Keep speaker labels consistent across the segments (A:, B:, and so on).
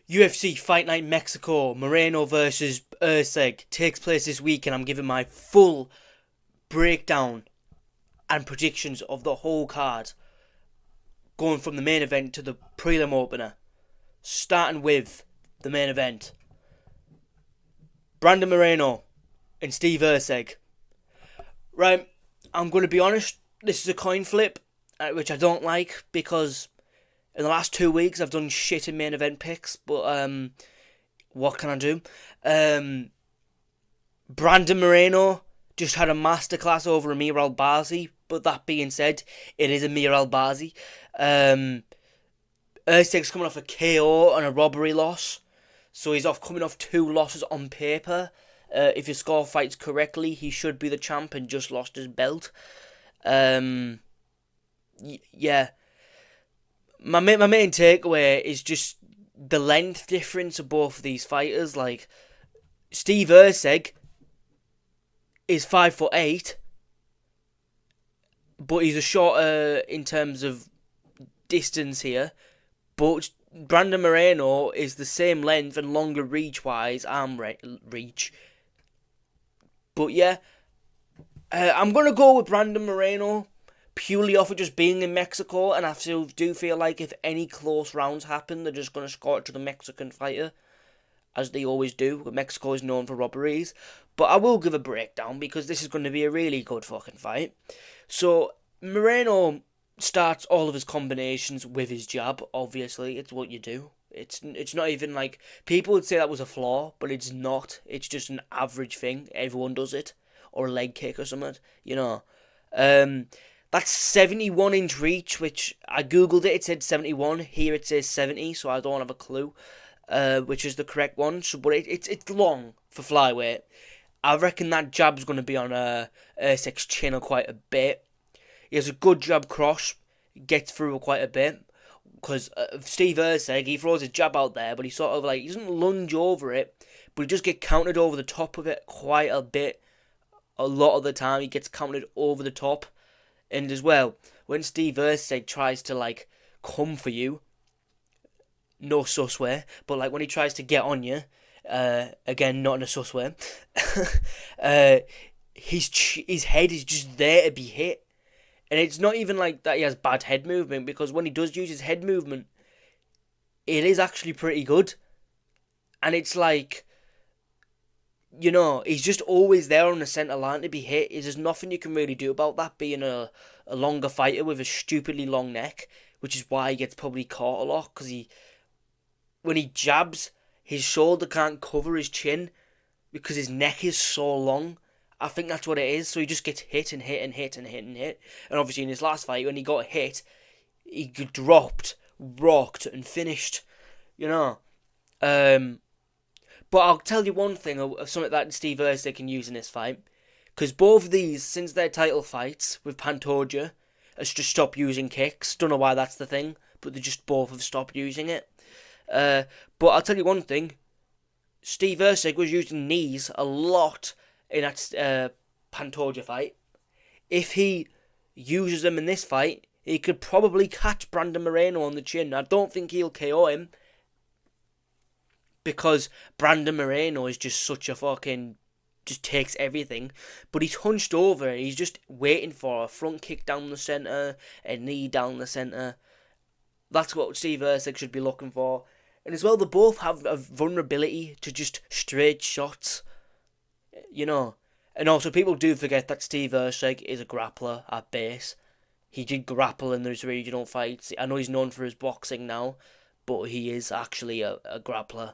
A: UFC Fight Night Mexico, Moreno versus Usyk takes place this week, and I'm giving my full breakdown and predictions of the whole card, going from the main event to the prelim opener. Starting with the main event, Brandon Moreno and Steve Usyk. Right, I'm going to be honest, this is a coin flip, which I don't like, because in the last 2 weeks I've done shit in main event picks, but what can I do? Brandon Moreno just had a masterclass over Amir Albazi, but that being said, it is Amir Albazi. Usyk's coming off a KO and a robbery loss, so he's coming off 2 losses on paper. If his score fights correctly, he should be the champ and just lost his belt. Yeah. My main takeaway is just the length difference of both of these fighters. Like, Steve Usyk is 5'8", but he's a shorter in terms of distance here. But Brandon Moreno is the same length and longer reach-wise, arm reach. But yeah, I'm going to go with Brandon Moreno purely off of just being in Mexico, and I do feel like if any close rounds happen, they're just going to score it to the Mexican fighter, as they always do. Mexico is known for robberies. But I will give a breakdown, because this is going to be a really good fucking fight. So, Moreno starts all of his combinations with his jab, obviously. It's what you do. It's not even like... People would say that was a flaw, but it's not. It's just an average thing. Everyone does it. Or a leg kick or something, you know. That's 71-inch reach, which I googled it. It said 71. Here it says 70, so I don't have a clue which is the correct one. So, but it's long for flyweight. I reckon that jab's going to be on Usyk's chin quite a bit. He has a good jab cross, gets through quite a bit. Because Steve Usyk, he throws his jab out there, but he sort of like, he doesn't lunge over it, but he just get countered over the top of it quite a bit. A lot of the time, he gets countered over the top. And as well, when Steve Usyk tries to like come for you, no sus way, but like when he tries to get on you, again, not in a sus way, his head is just there to be hit. And it's not even like that he has bad head movement, because when he does use his head movement, it is actually pretty good. And it's like, you know, he's just always there on the centre line to be hit. There's nothing you can really do about that, being a longer fighter with a stupidly long neck, which is why he gets probably caught a lot, because when he jabs, his shoulder can't cover his chin because his neck is so long. I think that's what it is. So he just gets hit and hit and hit and hit and hit. And obviously in his last fight, when he got hit, he dropped, rocked, and finished. You know. But I'll tell you one thing of something that Steve Usyk can use in this fight. Because both of these, since their title fights with Pantoja, has just stopped using kicks. Don't know why that's the thing, but they just both have stopped using it. But I'll tell you one thing. Steve Usyk was using knees a lot in that Pantoja fight. If he uses them in this fight, he could probably catch Brandon Moreno on the chin. I don't think he'll KO him, because Brandon Moreno is just such a fucking... just takes everything. But he's hunched over. He's just waiting for a front kick down the centre, a knee down the centre. That's what Steve Usyk should be looking for. And as well, they both have a vulnerability to just straight shots. You know. And also, people do forget that Steve Usyk is a grappler at base. He did grapple in those regional fights. I know he's known for his boxing now, but he is actually a grappler.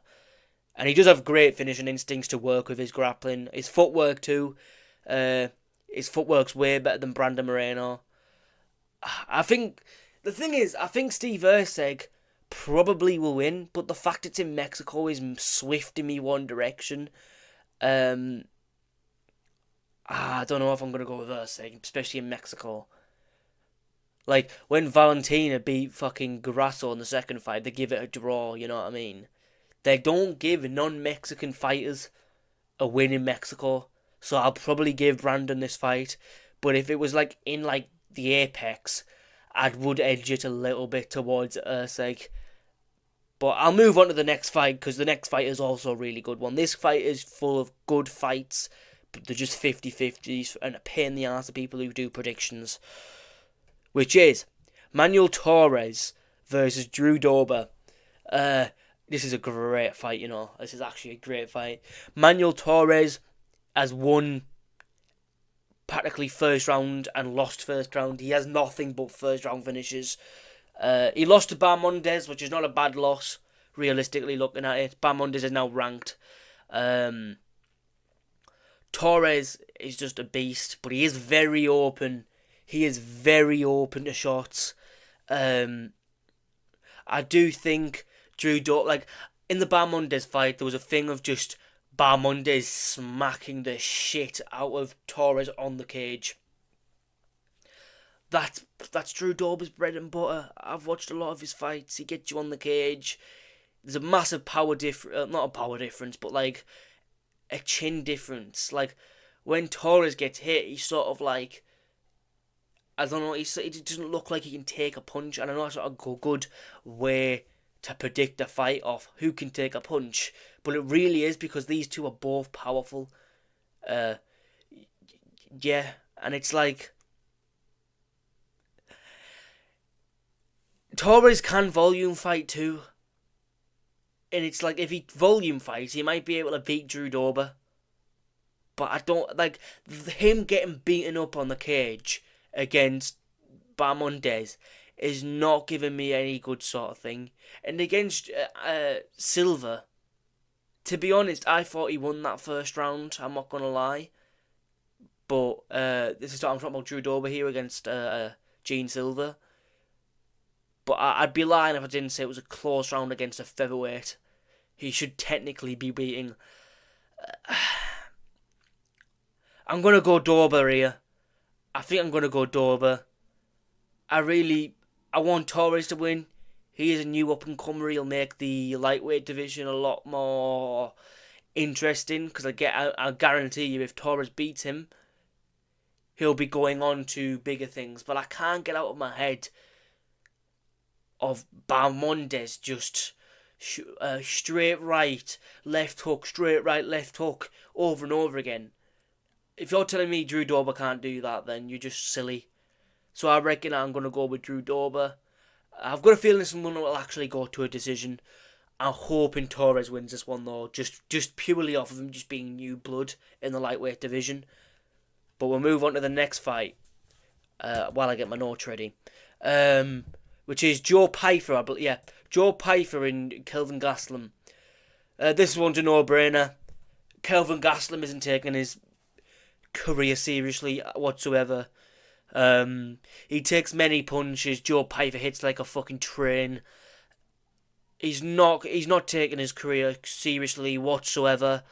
A: And he does have great finishing instincts to work with his grappling. His footwork too. His footwork's way better than Brandon Moreno. I think... The thing is, I think Steve Usyk probably will win, but the fact it's in Mexico is swifting me one direction. I don't know if I'm going to go with Usyk, especially in Mexico. Like, when Valentina beat fucking Grasso in the second fight, they give it a draw, you know what I mean? They don't give non-Mexican fighters a win in Mexico, so I'll probably give Brandon this fight. But if it was like in like the apex, I would edge it a little bit towards Usyk. But I'll move on to the next fight because the next fight is also a really good one. This fight is full of good fights, but they're just 50-50s and a pain in the ass to people who do predictions. Which is Manuel Torres versus Drew Dober. This is a great fight, you know. This is actually a great fight. Manuel Torres has won practically first round and lost first round. He has nothing but first round finishes. He lost to Barmondes, which is not a bad loss, realistically looking at it. Barmondes is now ranked. Torres is just a beast, but he is very open. He is very open to shots. I do think Drew Dober, like, in the Barmondes fight, there was a thing of just Barmondes smacking the shit out of Torres on the cage. That's Drew Dober's bread and butter. I've watched a lot of his fights. He gets you on the cage. There's a massive power difference, not a power difference, but like a chin difference. Like when Torres gets hit, he's sort of like, I don't know, he doesn't look like he can take a punch. And I know that's not a good way to predict a fight of who can take a punch, but it really is because these two are both powerful. Yeah, and it's like Torres can volume fight too. And it's like, if he volume fights, he might be able to beat Drew Dober. But I don't, like, him getting beaten up on the cage against Barmondes is not giving me any good sort of thing. And against Silva, to be honest, I thought he won that first round, I'm not going to lie. But I'm talking about Drew Dober here against Gene Silva. But I'd be lying if I didn't say it was a close round against a featherweight. He should technically be beating. I'm going to go Dober here. I think I'm going to go Dober. I want Torres to win. He is a new up-and-comer. He'll make the lightweight division a lot more interesting. Because I guarantee you, if Torres beats him, he'll be going on to bigger things. But I can't get out of my head of Barmondes just straight right, left hook, straight right, left hook, over and over again. If you're telling me Drew Dober can't do that, then you're just silly. So I reckon I'm going to go with Drew Dober. I've got a feeling this one will actually go to a decision. I'm hoping Torres wins this one though, just purely off of him just being new blood in the lightweight division. But we'll move on to the next fight while I get my notes ready. Which is Joe Pyfer, Joe Pyfer and Kelvin Gastelum. This one's a no-brainer. Kelvin Gastelum isn't taking his career seriously whatsoever. He takes many punches. Joe Pyfer hits like a fucking train. He's not taking his career seriously whatsoever.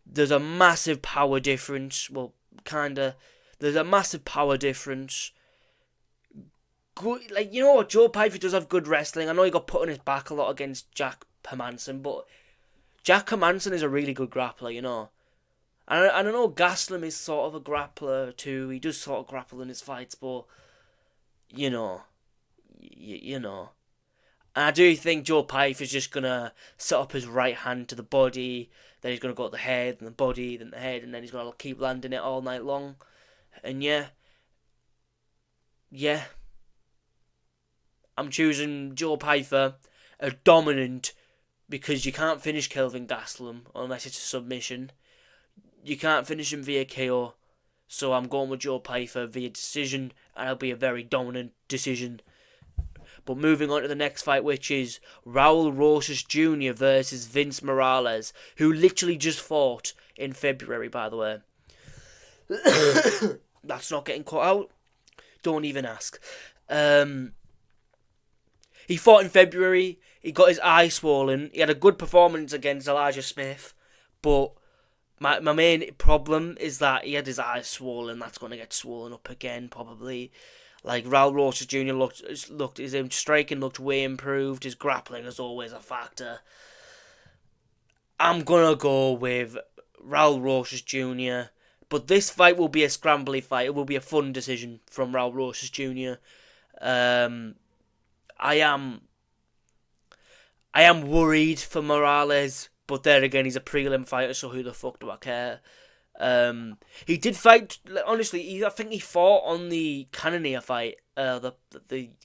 A: There's a massive power difference. Well, kinda. There's a massive power difference. Good, like, you know what, Joe Pyfer does have good wrestling. I know he got put on his back a lot against Jack Hermansson, but Jack Hermansson is a really good grappler, you know. And I know Gastelum is sort of a grappler too. He does sort of grapple in his fights, but you know. And I do think Joe Pyfer's just gonna set up his right hand to the body, then he's gonna go to the head, and the body, then the head, and then he's gonna keep landing it all night long. And yeah. I'm choosing Joe Pyfer, a dominant, because you can't finish Kelvin Gastelum unless it's a submission. You can't finish him via KO, so I'm going with Joe Pyfer via decision, and it'll be a very dominant decision. But moving on to the next fight, which is Raul Rosas Jr. versus Vince Morales, who literally just fought in February, by the way. That's not getting cut out. Don't even ask. He fought in February. He got his eye swollen. He had a good performance against Elijah Smith. But my main problem is that he had his eyes swollen. That's going to get swollen up again, probably. Like, Raul Rosas Jr. looked his striking looked way improved. His grappling is always a factor. I'm going to go with Raul Rosas Jr. But this fight will be a scrambly fight. It will be a fun decision from Raul I am worried for Morales, but there again, he's a prelim fighter, so who the fuck do I care? He did fight. Honestly, I think he fought on the Cannonier fight, the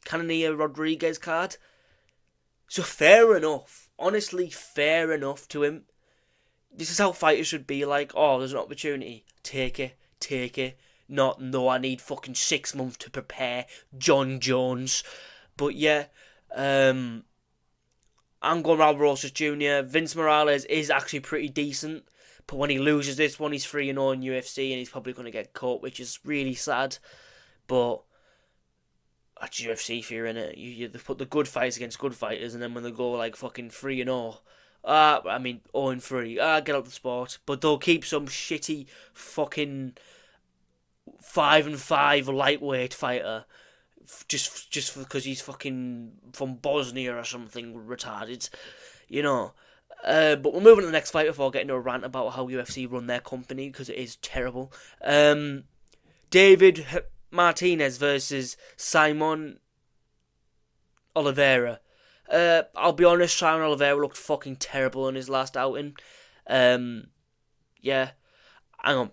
A: Cannonier Rodriguez card. So fair enough. Honestly, fair enough to him. This is how fighters should be. Like, oh, there's an opportunity, take it. Not, no, I need fucking 6 months to prepare. John Jones, but yeah, I'm going Raul Rosas Jr. Vince Morales is actually pretty decent. But when he loses this one, he's 3-0 in UFC and he's probably going to get caught, which is really sad. But that's UFC fear, innit? You put the good fights against good fighters, and then when they go like fucking 3-0, 0-3, get out the sport. But they'll keep some shitty fucking 5-5 lightweight fighter just because he's fucking from Bosnia or something retarded, you know. But we'll move on to the next fight before getting to a rant about how UFC run their company, because it is terrible. David Martinez versus Simon Oliveira. I'll be honest, Simon Oliveira looked fucking terrible in his last outing. Yeah. Hang on.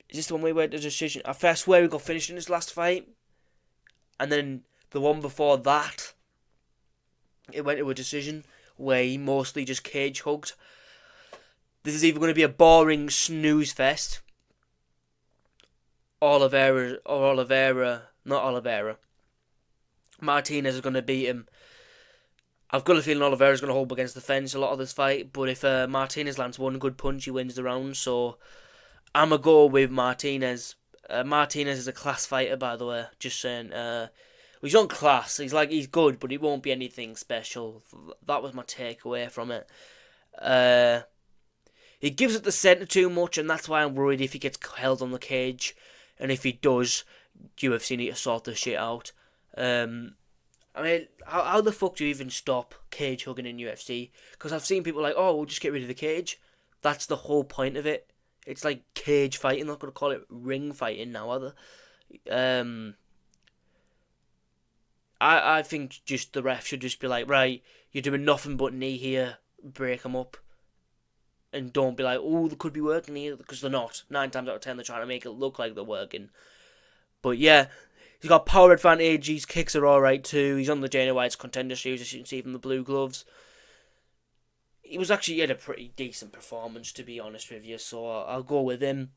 A: Is this the one we went to decision? I swear we got finished in his last fight. And then the one before that, it went to a decision where he mostly just cage hugged. This is either going to be a boring snooze fest, Oliveira, not Oliveira. Martinez is going to beat him. I've got a feeling Oliveira's going to hold against the fence a lot of this fight, but if Martinez lands one good punch, he wins the round, so I'm going to go with Martinez. Martinez is a class fighter, by the way, just saying. He's on class, he's good, but he won't be anything special. That was my takeaway from it. He gives it the centre too much, and that's why I'm worried if he gets held on the cage. And if he does, UFC need to sort this shit out. I mean, how the fuck do you even stop cage hugging in UFC? Because I've seen people like, oh, we'll just get rid of the cage. That's the whole point of it. It's like cage fighting. They're not going to call it ring fighting now, are they? I think just the ref should just be like, right, you're doing nothing but knee here, break them up. And don't be like, oh, they could be working here, because they're not. 9 times out of 10, they're trying to make it look like they're working. But yeah, he's got power advantage, his kicks are alright too, he's on the Dana White's contender shoes, as you can see from the blue gloves. He had a pretty decent performance, to be honest with you, so I'll go with him.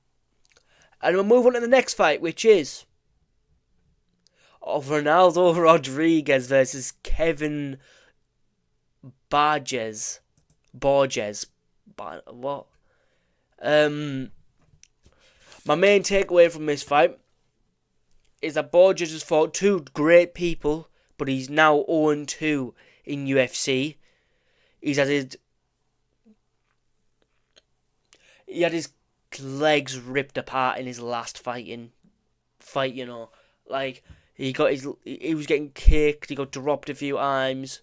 A: And we'll move on to the next fight, which is of Ronaldo Rodriguez versus Kevin Borges. What? My main takeaway from this fight is that Borges has fought 2 great people, but he's now 0-2 in UFC. He had his legs ripped apart in his last fight, you know. Like, he was getting kicked, he got dropped a few times,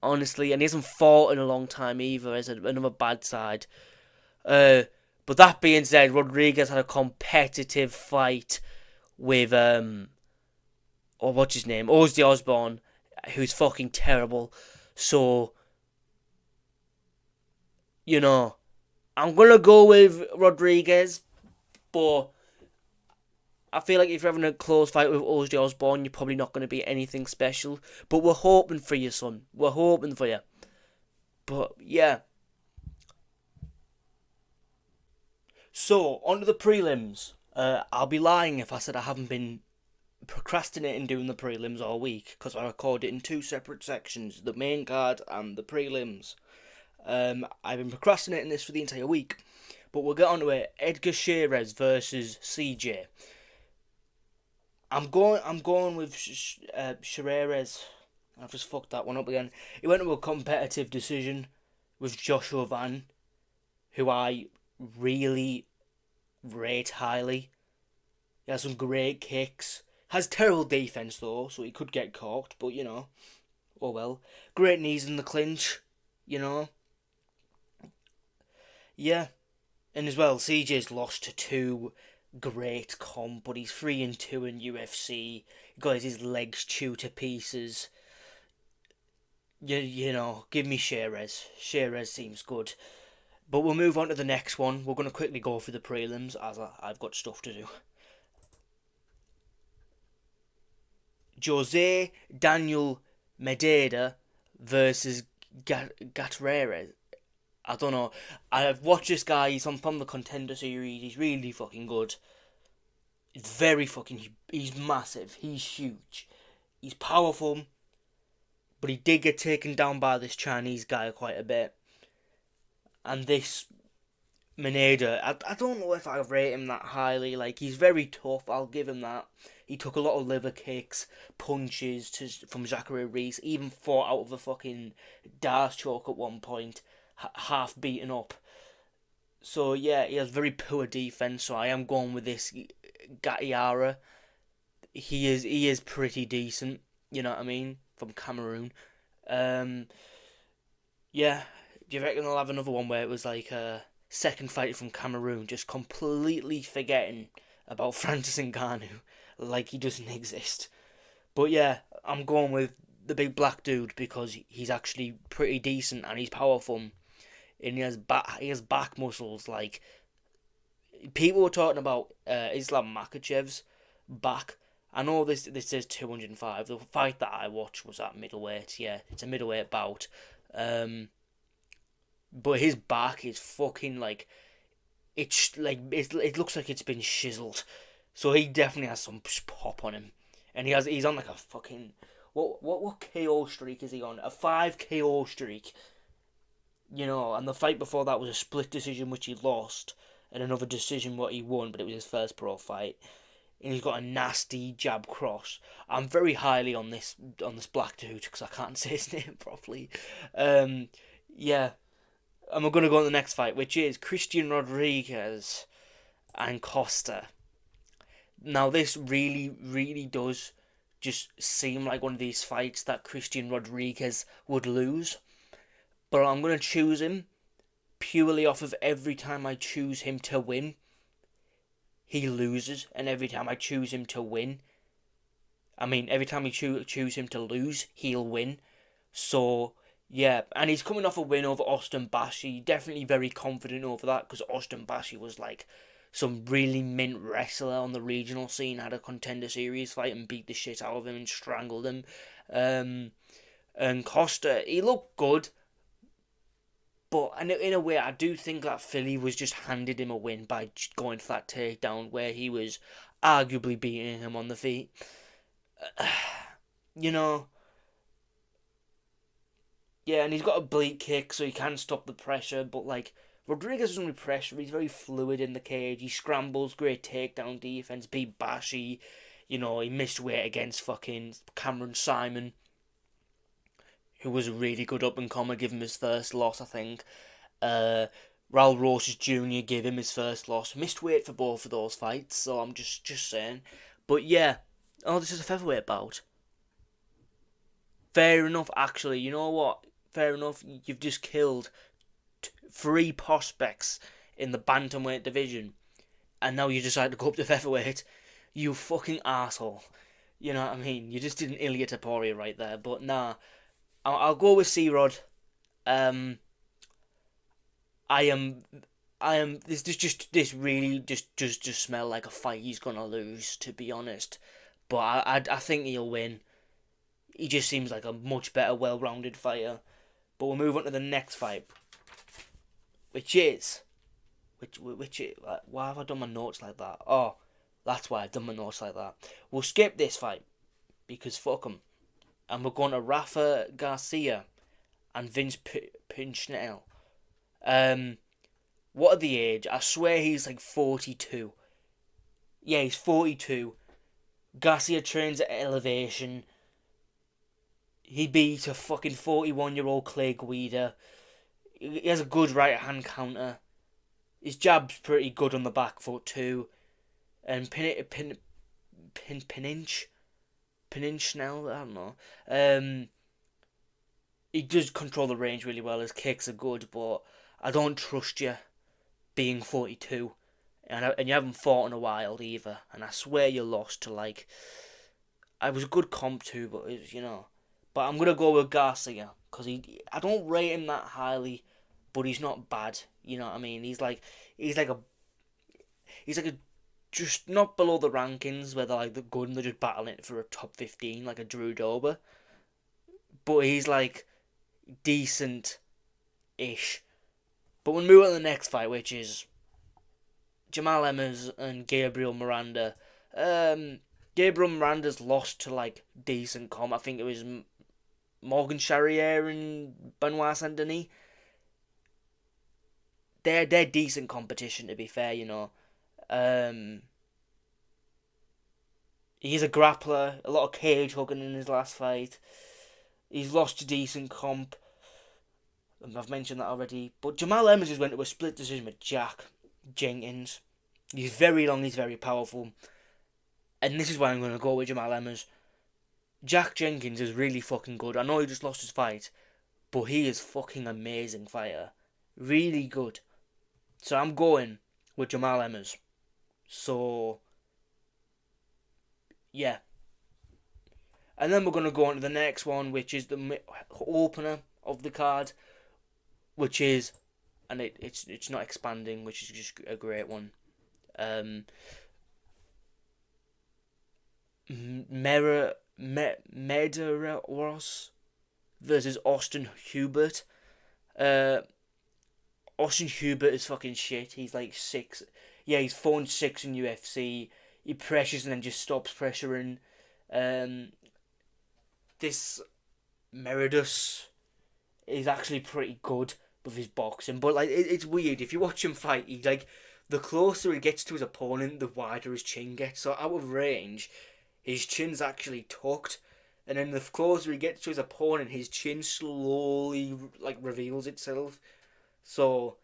A: honestly, and he hasn't fought in a long time either, as another bad side. But that being said, Rodriguez had a competitive fight with, what's his name, Ozzy Osbourne, who's fucking terrible. So, you know, I'm gonna go with Rodriguez, but I feel like if you're having a close fight with Ozzy Osbourne, you're probably not going to be anything special. But we're hoping for you, son. We're hoping for you. But, yeah. So, on to the prelims. I'll be lying if I said I haven't been procrastinating doing the prelims all week, because I recorded it in 2 separate sections, the main card and the prelims. I've been procrastinating this for the entire week. But we'll get on to it. Edgar Chairez versus CJ. I'm going with Chairez. I've just fucked that one up again. He went to a competitive decision with Joshua Van, who I really rate highly. He has some great kicks. Has terrible defense though, so he could get caught. But you know, oh well. Great knees in the clinch. You know. Yeah, and as well, CJ's lost to 2 great comp, but he's 3-2 in UFC. He got his legs chewed to pieces. give me Shearez. Shearez seems good. But we'll move on to the next one. We're going to quickly go through the prelims as I've got stuff to do. Jose Daniel Mededa versus Gatreres. I don't know. I've watched this guy. He's from the Contender Series. He's really fucking good. He's very fucking. He's massive. He's huge. He's powerful. But he did get taken down by this Chinese guy quite a bit. And this Mineda, I don't know if I rate him that highly. Like, he's very tough. I'll give him that. He took a lot of liver kicks, punches from Zachary Reese. Even fought out of a fucking D'Arce choke at one point, half beaten up. So yeah, he has very poor defense. So I am going with this Gatiara. He is pretty decent. You know what I mean? From Cameroon. Um, yeah. Do you reckon they'll have another one where it was like a second fighter from Cameroon, just completely forgetting about Francis Ngannou, like he doesn't exist? But yeah, I'm going with the big black dude because he's actually pretty decent and he's powerful, and he has back muscles. Like, people were talking about Islam Makhachev's back. I know this says 205. The fight that I watched was at middleweight. Yeah, it's a middleweight bout. But his back is fucking like it looks like it's been chiseled. So he definitely has some pop on him, and he's on like a fucking what KO streak is he on? A 5 KO streak. And the fight before that was a split decision which he lost, and another decision what he won, but it was his first pro fight. And he's got a nasty jab cross. I'm very highly on this black dude because I can't say his name properly. Yeah. And we're going to go on the next fight, which is Christian Rodriguez and Costa. Now, this really, really does just seem like one of these fights that Christian Rodriguez would lose. But I'm going to choose him purely off of every time I choose him to win, he loses. And every time I choose him to win, every time we choose him to lose, he'll win. So, yeah, and he's coming off a win over Austin Bashi. Definitely very confident over that because Austin Bashi was like some really mint wrestler on the regional scene. Had a Contender Series fight and beat the shit out of him and strangled him. And Costa, he looked good. But in a way, I do think that Philly was just handed him a win by going for that takedown where he was arguably beating him on the feet. Yeah, and he's got a bleak kick, so he can stop the pressure. But like Rodriguez doesn't really pressure; he's very fluid in the cage. He scrambles, great takedown defense. Beat Bashi, he missed weight against fucking Cameron Simon, who was a really good up and comer. Give him his first loss, I think. Raul Rosas Jr. gave him his first loss. Missed weight for both of those fights, so I'm just saying. But yeah, this is a featherweight bout. Fair enough, actually. You know what? Fair enough. You've just killed 3 prospects in the bantamweight division, and now you decide to go up to featherweight. You fucking asshole. You know what I mean? You just did an Ilia Topuria right there. But nah, I'll go with C-Rod. I am. This really just smell like a fight he's gonna lose, to be honest. But I think he'll win. He just seems like a much better, well-rounded fighter. But we'll move on to the next fight, which is, why have I done my notes like that? Oh, that's why I've done my notes like that. We'll skip this fight because fuck 'em. And we're going to Rafa Garcia and Vince Pinchnell. What are the age? I swear he's like 42. Yeah, he's 42. Garcia trains at Elevation. He beat a fucking 41-year-old Clay Guida. He has a good right hand counter. His jab's pretty good on the back foot too. And Pinchnell, I don't know. He does control the range really well. His kicks are good, but I don't trust you being 42. And you haven't fought in a while either. And I swear you lost to I was a good comp too, but it was, But I'm going to go with Garcia because I don't rate him that highly, but he's not bad. You know what I mean? He's like a he's like a just not below the rankings where they're like the good and they're just battling it for a top 15 like a Drew Dober, but he's like decent ish. But we'll move on to the next fight, which is Jamal Emmers and Gabriel Miranda. Gabriel Miranda's lost to like decent comp. I think it was Morgan Charrier and Benoit Saint Denis. They're decent competition, to be fair. Um, he's a grappler. A lot of cage hooking in his last fight. He's lost to decent comp. I've mentioned that already. But Jamal Emmers just went to a split decision with Jack Jenkins. He's very long. He's very powerful. And this is why I'm going to go with Jamal Emmers. Jack Jenkins is really fucking good. I know he just lost his fight, but he is fucking amazing fighter. Really good. So I'm going with Jamal Emmers. So, yeah. And then we're going to go on to the next one, which is the opener of the card, which is, and it's not expanding, which is just a great one. Medeiros versus Austin Hubert. Austin Hubert is fucking shit. He's like 6. Yeah, he's 4-6 in UFC. He pressures and then just stops pressuring. This Meredus is actually pretty good with his boxing, but like it's weird. If you watch him fight, he like the closer he gets to his opponent, the wider his chin gets. So out of range, his chin's actually tucked, and then the closer he gets to his opponent, his chin slowly like reveals itself. So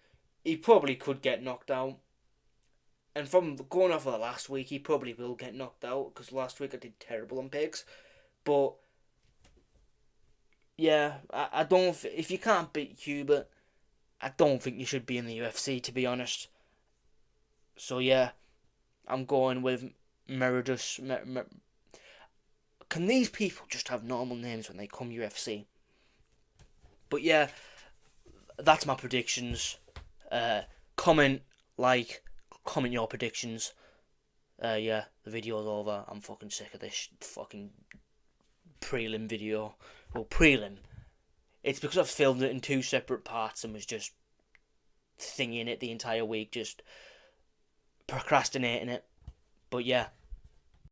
A: he probably could get knocked out. And from going off of the last week, he probably will get knocked out because last week I did terrible on picks. But yeah, I don't. If you can't beat Hubert, I don't think you should be in the UFC, to be honest. So yeah, I'm going with Meredus. Can these people just have normal names when they come UFC? But yeah, that's my predictions. Comment your predictions. Yeah, the video's over. I'm fucking sick of this fucking prelim video. Well, prelim. It's because I've filmed it in 2 separate parts and was just thinking it the entire week, just procrastinating it. But yeah,